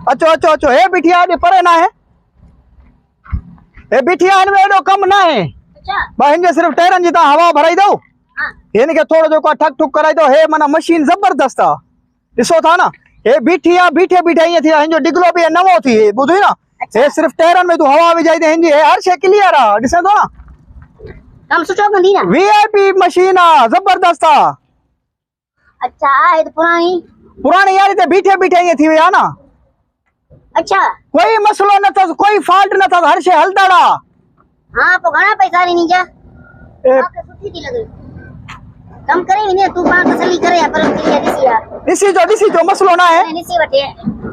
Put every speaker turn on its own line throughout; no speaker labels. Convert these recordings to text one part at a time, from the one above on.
अचो अचो अचो हे बिठिया जे परे ना है हे बिठिया में एडो कम ना है बा हिंजे सिर्फ टायरन जी ता हवा भराई दो हिन के थोड़ो जो ठक ठुक कराई दो हे मना मशीन जबरदस्त आ दिसो था ना हे बिठिया बीठे बीठे ये थी हिंजो डिगलो भी नवो थी बुझी ना हे सिर्फ टायरन में तू हवा विजाई दे हिंजी हर शे क्लियर आ दिसे तो ना
कम सुठो कंदी ना
वीआईपी मशीन आ जबरदस्त आ
अच्छा है तो
पुरानी यार ते बीठे बीठे ये थी आ ना
अच्छा
कोई मसलो न था कोई फॉल्ट न था हर शे हलदाड़ा
हां तो घणा पैसा रे नीजा आपके सुठी थी लगे कम करे ने तू पा तसल्ली करे पर दिसी जो मसलो ना है निसी वटे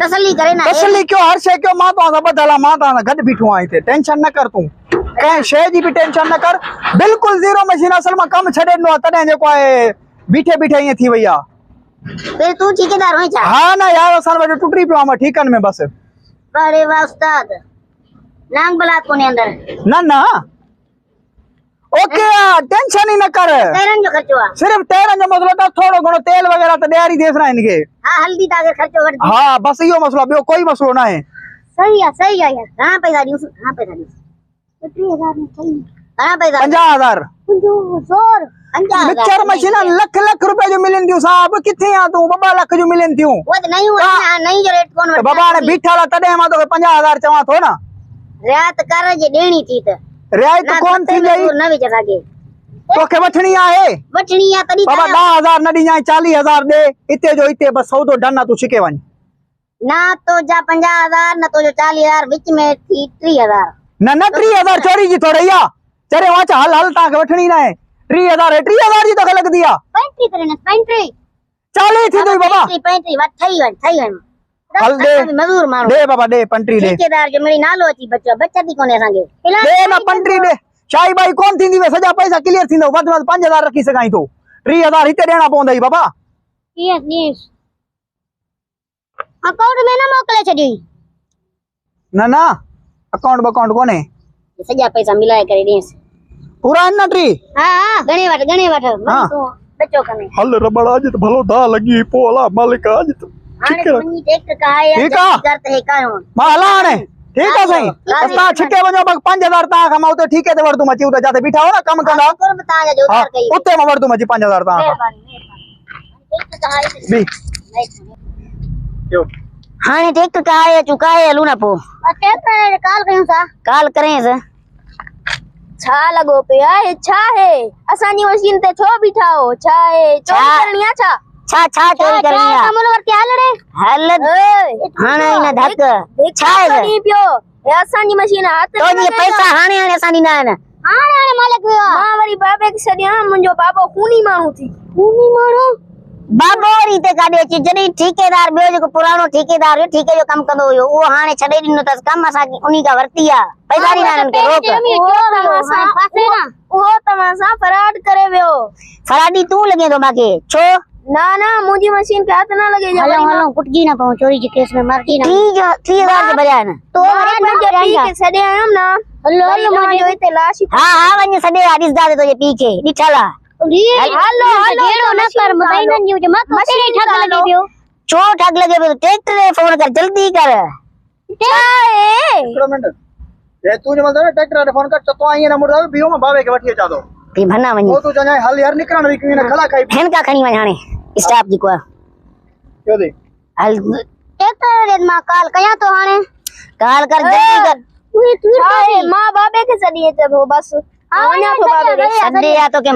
तसल्ली करे ना
तसल्ली क्यों हर शे क्यों मां तो बदला मां तो गड बीठू आई थे टेंशन न कर तू कहीं शे जी भी टेंशन न कर बिल्कुल जीरो मशीन असल में कम छडे नो तने जो कोई बीठे बीठे ये थी भैया
फिर तू ठेकेदार होई जा
हां ना यार असल में टुटरी पियो हम ठीकन में बस
अरे वाह उस्ताद नांग बला कोने अंदर
ना ना ओके टेंशन ही न कर
टायरन जो खर्चो आ
सिर्फ टायरन जो मसलो था थोड़ो घणो तेल वगैरह तो डेरी देस ना इनके
हां हल्दी तागे खर्चो कर
हां बस यो मसलो बियो कोई मसलो ना है
सही है यार हां पैसा दियो हां पैसा दियो 3000 में सही हां पैसा
50000
जोर 50000
मिक्सर मशीन लाख लाख रुपए जो मिलन दियो साहब किथे आ तू 2 लाख जो मिलन दियो
वो तो नहीं हुआ नहीं जो रेट कोन
बाबा ने बीठाला तडे मा तो 50000 चवा थो ना
रात कर जे देनी थी त
रियायत कौन थी गई
न विच सके
तो के वठनी आहे
वठनी आ तडी
बाबा 10000 न दी 40000 दे इते जो इते बस सौदो डन तू छिके वन
ना तो जा 50000 न तो जो 40000 विच में थी 3000
न न 3000 चोरी जी थोड़ैया चरे वाच हल हल ता के वठनी ना है 3000 जी तो लग दिया
35 करे न 35
40 थी तू बाबा
35 वठ थई वन
हल दे
मजदूर मारो
दे बाबा दे पंट्री दे
ठेकेदार जो मेरी नालो अची बच्चा थी कोने संगे
दे ना पंट्री दे शाही भाई कौन थी वे सजा पैसा क्लियर थी वध वध 5000 रखी सगाई तो 3000 हिते देना पोंदई बाबा
यस अकाउंट में ना मोकले छडी
ना ना अकाउंट कोने
सजा पैसा मिलाए करे देस
पूरा न ट्री
हां गणे वठ
हां
तो बच्चो कने
हल रबड़ आज तो भलो दा लगी पोला मालिक आज तो
ठीक है ट्रैक्टर का है
ठीक है
करते है का
मां हला ने ठीक है सही अस्ता छिके वजो 5000 ता खमा उते ठीक है ते वर तू मची उते जाते बिठा हो ना काम कंदा
कर बता जा उधार कई
उते में वर तू मची 5000 ता
ट्रैक्टर का है
बी क्यों
हाने ट्रैक्टर का है चुका है लू ना पो ट्रैक्टर काल कयूं सा काल करें से
छा लगो पे है छा है असानी मशीन ते छो बिठाओ छा है चोरी करनिया
छा चोरी करनिया हमन वर क्या लड़े हल हाने न धक छा है
नहीं पियो ये असानी मशीन हाथ
तो ये पैसा हाने असानी ना है हाने मालिक
मां वरी बाबे के सदिया मुंजो बाबो खूनी मानू थी
बाबो री ते काडे ची जडी ठेकेदार बियो जो पुरानो ठेकेदार है ठेके जो काम कंदो यो वो हाने छडे दिनो तस काम असा उनी का वर्तिया पैसारी नानन के रोक
वो तमासा फराड करे वियो
फराडी तू लगे तो बाके छो
ना मुजी मशीन के हाथ ना लगे
हलो कुटगी ना पाऊं चोरी के केस में मरती ना 3000 के बजाय ना तो
पी के सदे हम ना हलो मुझे इते लाश
हां वने सदे हदिस दादे तो ये पीछे दिठला
हलो
ना कर महीना न्यू जे मत तेरे ठग लगे बियो छो ठग लगे बियो ट्रैक्टर रे फोन कर जल्दी कर
एक मिनट ये तू ने मतलब ट्रैक्टर रे फोन कर तो आई ना मुड़ बियो में बाबे के वठिए जादो
भी भना वनी
वो तू जने हल यार निकरण री ने खला खाई
फैन का खणी वहाने स्टाफ जी को
क्यों दे
हल ट्रैक्टर रे मा काल कया तो हाने काल कर जल्दी कर
मां बाबे के सदिए ते बस आना तो बाबे
सदे या तो के